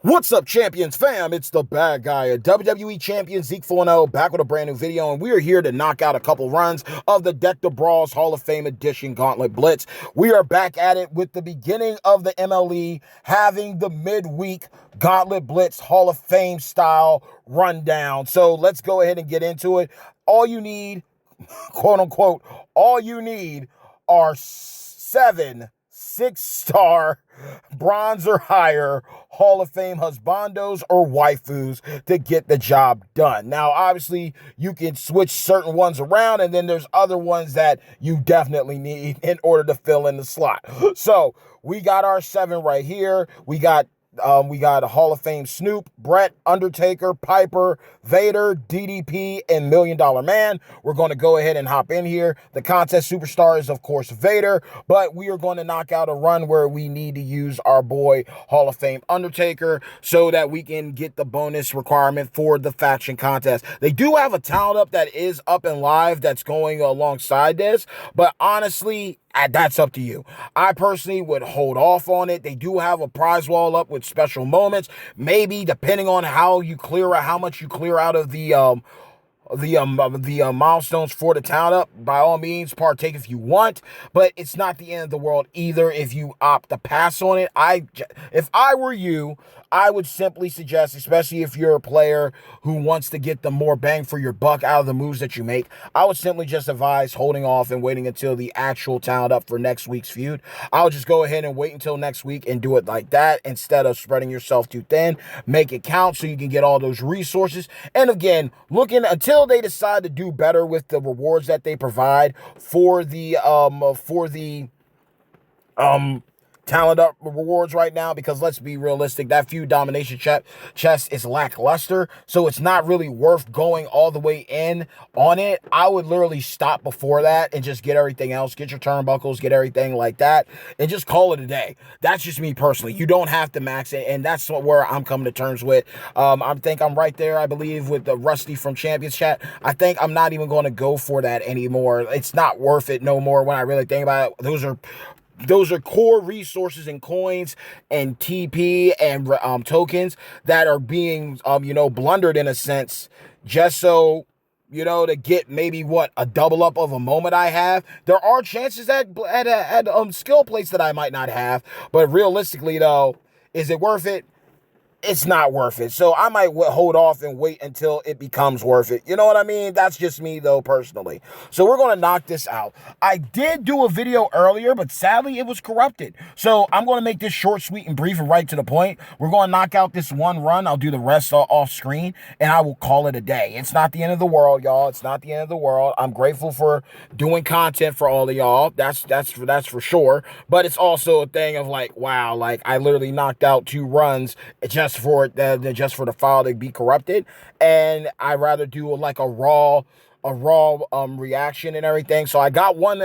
What's up, Champions fam? It's the bad guy, WWE Champion Zeke 4-0, back with a brand new video, and we are here to knock out a couple runs of the Deck the Brawls Hall of Fame Edition Gauntlet Blitz. We are back at it with the beginning of the MLE, having the midweek Gauntlet Blitz Hall of Fame style rundown. So let's go ahead and get into it. All you need, quote unquote, all you need are 7 6-star bronze or higher Hall of Fame husbandos or waifus to get the job done. Now, obviously, you can switch certain ones around, and then there's other ones that you definitely need in order to fill in the slot. So we got our 7 right here. We got a Hall of Fame Snoop, Brett, Undertaker, Piper, Vader, DDP, and $1 Million Man. We're going to go ahead and hop in here. The contest superstar is, of course, Vader, but we are going to knock out a run where we need to use our boy Hall of Fame Undertaker so that we can get the bonus requirement for the faction contest. They do have a talent up that is up and live that's going alongside this, but honestly, that's up to you. I personally would hold off on it. They do have a prize wall up with special moments. Maybe depending on how much you clear out of the milestones for the talent up, by all means partake if you want, but it's not the end of the world either if you opt to pass on it. If I were you, I would simply suggest, especially if you're a player who wants to get the more bang for your buck out of the moves that you make, I would simply just advise holding off and waiting until the actual talent up for next week's feud. I'll just go ahead and wait until next week and do it like that instead of spreading yourself too thin. Make it count so you can get all those resources. And again, looking until they decide to do better with the rewards that they provide for the talent up rewards right now, because let's be realistic, that feud domination chest is lackluster, so it's not really worth going all the way in on it. I would literally stop before that and just get everything else, get your turnbuckles, get everything like that, and just call it a day. That's just me personally. You don't have to max it, and that's where I'm coming to terms with. I think I'm right there, I believe, with the Rusty from Champions Chat. I think I'm not even going to go for that anymore. It's not worth it no more when I really think about it. Those are core resources and coins and TP and tokens that are being, blundered in a sense, just so, to get maybe a double up of a moment I have. There are chances at skill plates that I might not have, but realistically though, is it worth it? It's not worth it. So I might hold off and wait until it becomes worth it. You know what I mean? That's just me, though, personally. So we're going to knock this out. I did do a video earlier, but sadly it was corrupted. So I'm going to make this short, sweet, and brief and right to the point. We're going to knock out this one run. I'll do the rest off screen, and I will call it a day. It's not the end of the world, y'all. It's not the end of the world. I'm grateful for doing content for all of y'all. That's for sure. But it's also a thing of like, wow, like I literally knocked out 2 runs just for the file to be corrupted, and I rather do like a raw reaction and everything. So I got one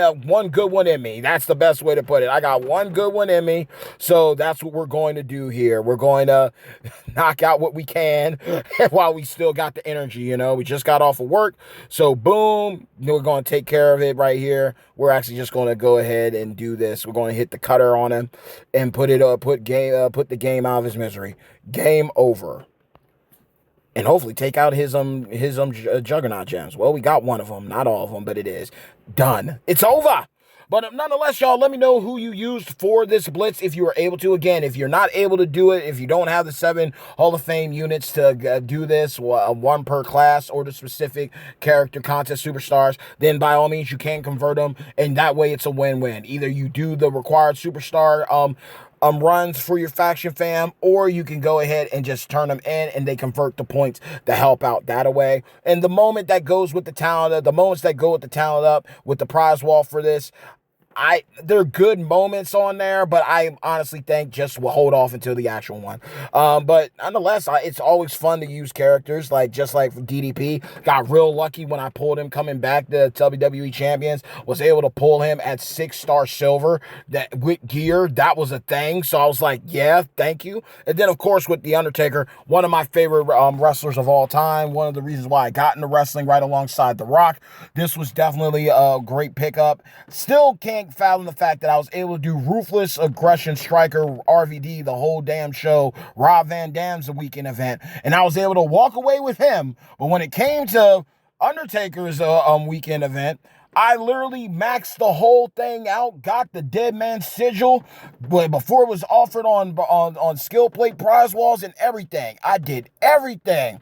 good one in me. That's the best way to put it. I got one good one in me. So that's what we're going to do here. We're going to knock out what we can while we still got the energy. We just got off of work. So boom, we're going to take care of it right here. We're actually just going to go ahead and do this. We're going to hit the cutter on him and put the game out of his misery. Game over. And hopefully take out his Juggernaut gems. Well, we got one of them. Not all of them, but it is done. It's over. But nonetheless, y'all, let me know who you used for this Blitz if you were able to. Again, if you're not able to do it, if you don't have the 7 Hall of Fame units to do this, 1 per class or the specific character contest superstars, then by all means, you can convert them. And that way, it's a win-win. Either you do the required superstar runs for your faction fam, or you can go ahead and just turn them in and they convert the points to help out that away. And the moment that goes with the talent, the moments that go with the talent up with the prize wall for this, they're good moments on there, but I honestly think just will hold off until the actual one. But nonetheless, it's always fun to use characters just like DDP. Got real lucky when I pulled him coming back to WWE Champions. Was able to pull him at 6-star silver that with gear. That was a thing. So I was like, yeah, thank you. And then of course with the Undertaker, one of my favorite wrestlers of all time. One of the reasons why I got into wrestling right alongside The Rock. This was definitely a great pickup. Still can't can't fathom the fact that I was able to do Ruthless Aggression Striker RVD the whole damn show, Rob Van Dam's the weekend event, and I was able to walk away with him. But when it came to Undertaker's weekend event, I literally maxed the whole thing out, got the Dead Man sigil, but before it was offered on skill plate prize walls and everything. I did everything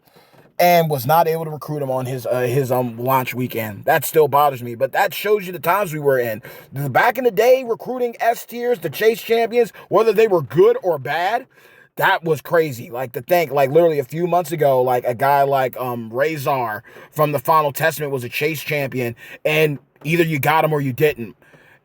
and was not able to recruit him on his launch weekend. That still bothers me, but that shows you the times we were in. Back in the day, recruiting S tiers, the Chase champions, whether they were good or bad, that was crazy. Like, to think, like, literally a few months ago, like, a guy like Razor from the Final Testament was a Chase champion, and either you got him or you didn't.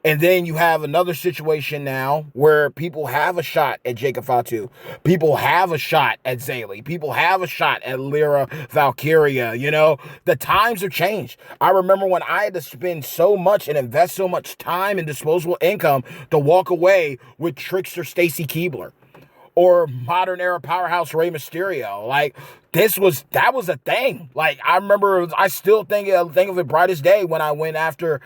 And then you have another situation now where people have a shot at Jacob Fatu. People have a shot at Zaylee. People have a shot at Lyra Valkyria. You know, the times have changed. I remember when I had to spend so much and invest so much time and disposable income to walk away with Trickster Stacy Keibler or modern era powerhouse Rey Mysterio. Like, that was a thing. Like, I remember, I still think of it bright as day when I went after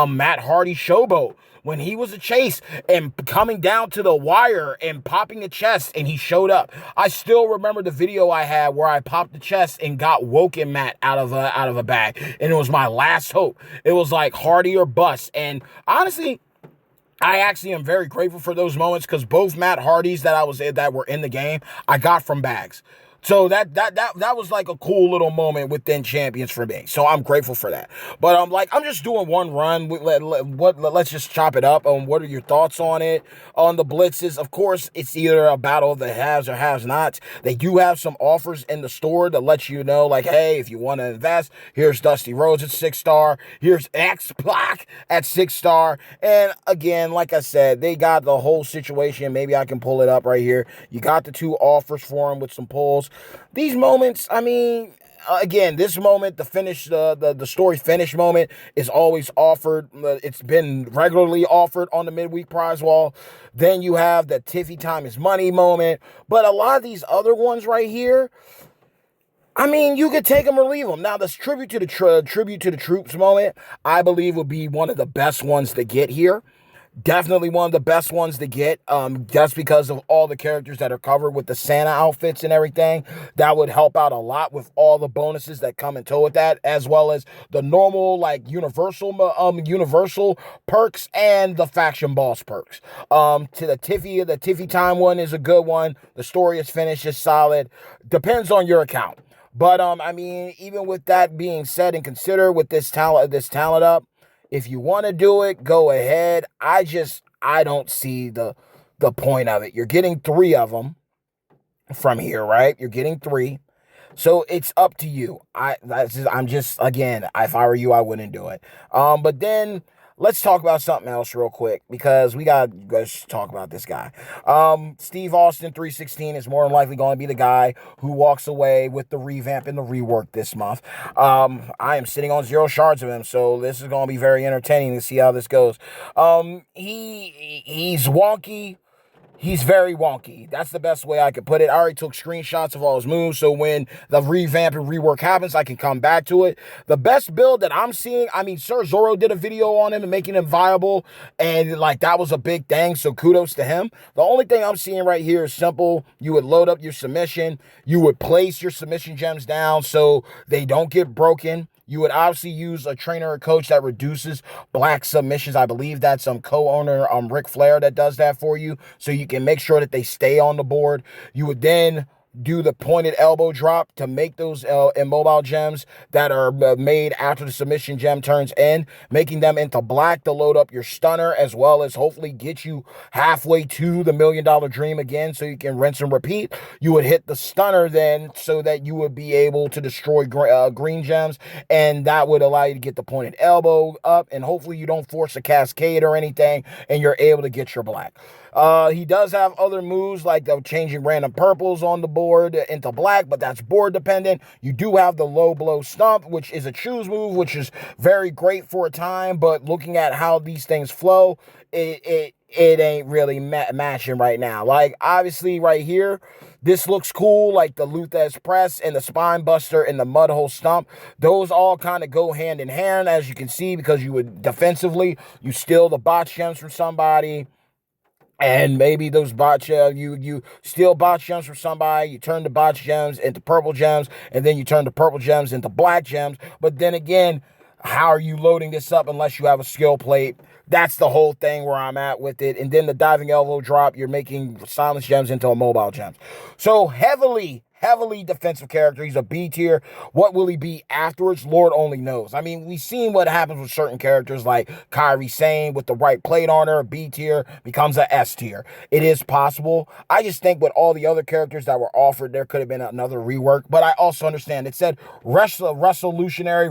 Matt Hardy Showboat, when he was a Chase and coming down to the wire and popping a chest and he showed up. I still remember the video I had where I popped the chest and got Woken Matt out of a bag, and it was my last hope. It was like Hardy or bust. And honestly, I actually am very grateful for those moments, because both Matt Hardys that were in the game, I got from bags. So that was like a cool little moment within Champions for me. So I'm grateful for that. But I'm just doing one run. Let's just chop it up. What are your thoughts on it? On the blitzes, of course, it's either a battle of the haves or have-nots. They do have some offers in the store to let you know, like, hey, if you want to invest, here's Dusty Rhodes at 6-star. Here's X-Pac at 6-star. And again, like I said, they got the whole situation. Maybe I can pull it up right here. You got the 2 offers for them with some pulls. These moments, I mean, again, this moment, the finish, the story finish moment is always offered. It's been regularly offered on the midweek prize wall. Then you have the Tiffy time is money moment. But a lot of these other ones right here, I mean, you could take them or leave them. Now, this tribute to the troops moment, I believe would be one of the best ones to get here. Definitely one of the best ones to get, just because of all the characters that are covered with the Santa outfits and everything. That would help out a lot with all the bonuses that come in tow with that, as well as the normal, like, universal perks and the faction boss perks. To the Tiffy time one is a good one. The story is finished, is solid. Depends on your account. But, I mean, even with that being said and considered with this talent up, if you want to do it, go ahead. I don't see the point of it. You're getting 3 of them from here, right? You're getting 3. So it's up to you. Again, if I were you, I wouldn't do it. But then let's talk about something else real quick, because we got to talk about this guy. Steve Austin 316 is more than likely going to be the guy who walks away with the revamp and the rework this month. I am sitting on 0 shards of him, so this is going to be very entertaining to see how this goes. He's wonky. He's very wonky. That's the best way I could put it. I already took screenshots of all his moves, so when the revamp and rework happens, I can come back to it. The best build that I'm seeing, I mean, Sir Zorro did a video on him and making him viable, and, like, that was a big thing, so kudos to him. The only thing I'm seeing right here is simple. You would load up your submission. You would place your submission gems down so they don't get broken. You would obviously use a trainer or coach that reduces black submissions. I believe that's some co-owner, Ric Flair, that does that for you, so you can make sure that they stay on the board. You would then do the pointed elbow drop to make those immobile gems that are made after the submission gem turns in, making them into black to load up your stunner, as well as hopefully get you halfway to the $1 million dream again, so you can rinse and repeat. You would hit the stunner then, so that you would be able to destroy green gems, and that would allow you to get the pointed elbow up, and hopefully you don't force a cascade or anything, and you're able to get your black. He does have other moves like changing random purples on the board into black, but that's board dependent. You do have the low blow stomp, which is a choose move, which is very great for a time, but looking at how these things flow, it it ain't really matching right now. Like, obviously, right here, this looks cool, like the Luthez press and the spine buster and the mud hole stump. Those all kind of go hand in hand, as you can see, because you would defensively, you steal the botch gems from somebody. And maybe those botch, you steal botch gems from somebody, you turn the botch gems into purple gems, and then you turn the purple gems into black gems. But then again, how are you loading this up unless you have a skill plate? That's the whole thing where I'm at with it. And then the diving elbow drop, you're making silence gems into a mobile gems. So heavily defensive character. He's a B tier. What will he be afterwards? Lord only knows. I mean, we've seen what happens with certain characters like Kairi Sane with the right plate on her. B tier becomes a S tier. It is possible. I just think with all the other characters that were offered, there could have been another rework. But I also understand it said revolutionary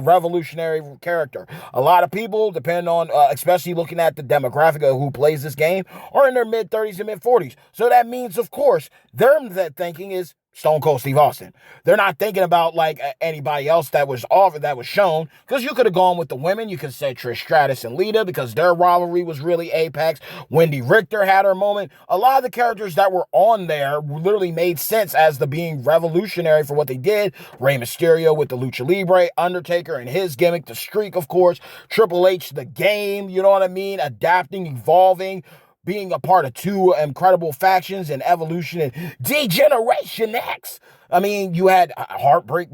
character. A lot of people, depending on, especially looking at the demographic of who plays this game, are in their mid-30s and mid-40s. So that means, of course, their thinking is Stone Cold Steve Austin. They're not thinking about like anybody else that was offered, that was shown, because you could have gone with the women. You could say Trish Stratus and Lita because their rivalry was really apex. Wendy Richter had her moment. A lot of the characters that were on there literally made sense as the being revolutionary for what they did. Rey Mysterio with the Lucha Libre, Undertaker and his gimmick, the streak, of course, Triple H, the game, you know what I mean? Adapting, evolving, being a part of two incredible factions and Evolution and Degeneration X. I mean, you had Heartbreak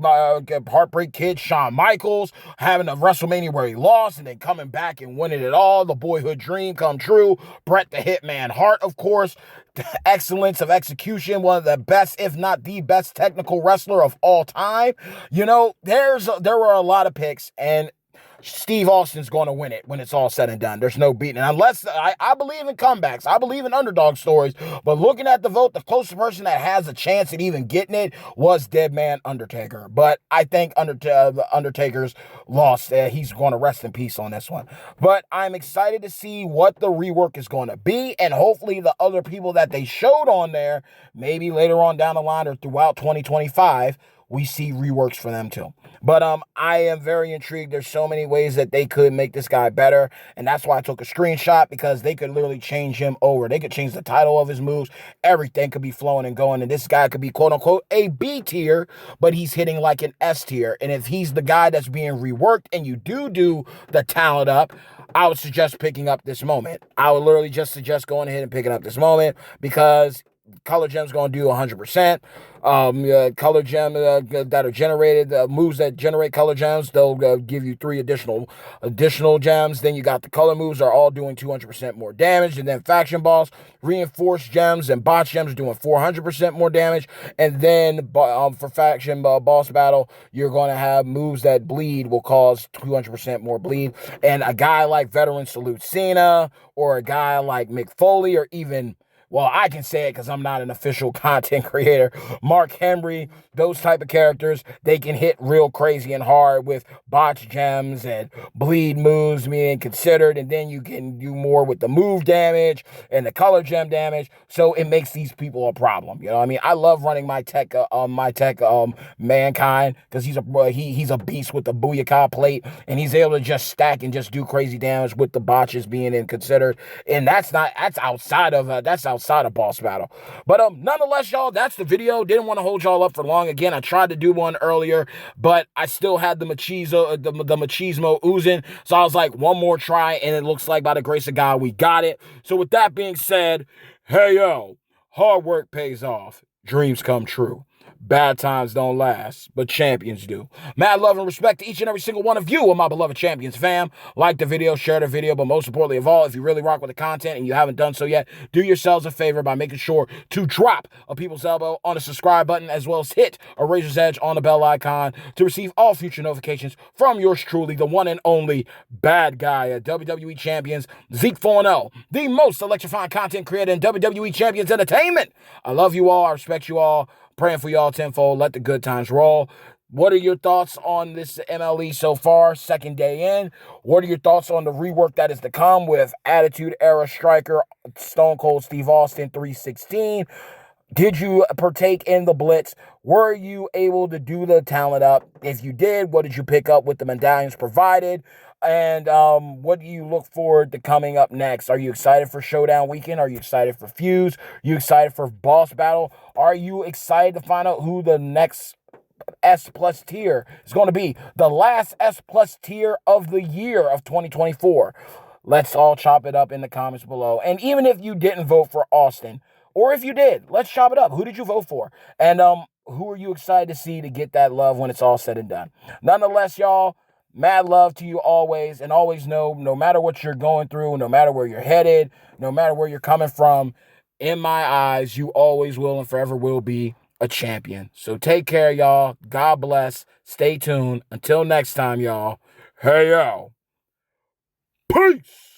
Kid Shawn Michaels having a WrestleMania where he lost and then coming back and winning it all. The boyhood dream come true. Bret the Hitman Hart, of course. The excellence of execution. One of the best, if not the best technical wrestler of all time. You know, there were a lot of picks, and Steve Austin's going to win it when it's all said and done. There's no beating. Unless I believe in comebacks. I believe in underdog stories. But looking at the vote, the closest person that has a chance at even getting it was Dead Man Undertaker. But I think Undertaker's lost. He's going to rest in peace on this one. But I'm excited to see what the rework is going to be. And hopefully the other people that they showed on there, maybe later on down the line or throughout 2025, we see reworks for them too. But I am very intrigued. There's so many ways that they could make this guy better. And that's why I took a screenshot, because they could literally change him over. They could change the title of his moves. Everything could be flowing and going. And this guy could be, quote unquote, a B tier, but he's hitting like an S tier. And if he's the guy that's being reworked and you do the talent up, I would suggest picking up this moment. I would literally just suggest going ahead and picking up this moment, because Color Gem's going to do 100%. Color Gem that are generated, moves that generate Color Gems, they'll give you 3 additional gems. Then you got the color moves are all doing 200% more damage. And then Faction Boss, Reinforced Gems and Botch Gems doing 400% more damage. And then for Faction Boss Battle, you're going to have moves that bleed will cause 200% more bleed. And a guy like Veteran Salute Cena, or a guy like Mick Foley, or even, well, I can say it because I'm not an official content creator, Mark Henry, those type of characters, they can hit real crazy and hard with botch gems and bleed moves being considered, and then you can do more with the move damage and the color gem damage, so it makes these people a problem. You know what I mean? I love running my tech Mankind, because he's a beast with the Booyaka plate, and he's able to just stack and just do crazy damage with the botches being considered, and that's outside of Boss Battle. But nonetheless, y'all, that's the video. Didn't want to hold y'all up for long. Again, I tried to do one earlier, but I still had the machismo oozing, so I was like, one more try, and it looks like by the grace of God we got it. So with that being said, hey yo, hard work pays off, dreams come true. Bad times don't last, but champions do. Mad love and respect to each and every single one of you, my beloved champions fam. Like the video, share the video, but most importantly of all, if you really rock with the content and you haven't done so yet, do yourselves a favor by making sure to drop a people's elbow on the subscribe button, as well as hit a razor's edge on the bell icon to receive all future notifications from yours truly, the one and only bad guy at WWE Champions, Zeke 4-0, the most electrifying content creator in WWE Champions Entertainment. I love you all. I respect you all. Praying for y'all tenfold. Let the good times roll. What are your thoughts on this MLE so far, second day in? What are your thoughts on the rework that is to come with Attitude Era Striker, Stone Cold Steve Austin 316? Did you partake in the Blitz? Were you able to do the talent up? If you did, what did you pick up with the medallions provided? And what do you look forward to coming up next? Are you excited for Showdown Weekend? Are you excited for Fuse? Are you excited for Boss Battle? Are you excited to find out who the next S plus tier is going to be? The last S plus tier of the year of 2024. Let's all chop it up in the comments below. And even if you didn't vote for Austin, or if you did, let's chop it up. Who did you vote for? And who are you excited to see to get that love when it's all said and done? Nonetheless, y'all, mad love to you always. And always know, no matter what you're going through, no matter where you're headed, no matter where you're coming from, in my eyes, you always will and forever will be a champion. So take care, y'all. God bless. Stay tuned. Until next time, y'all. Hey, yo. Peace.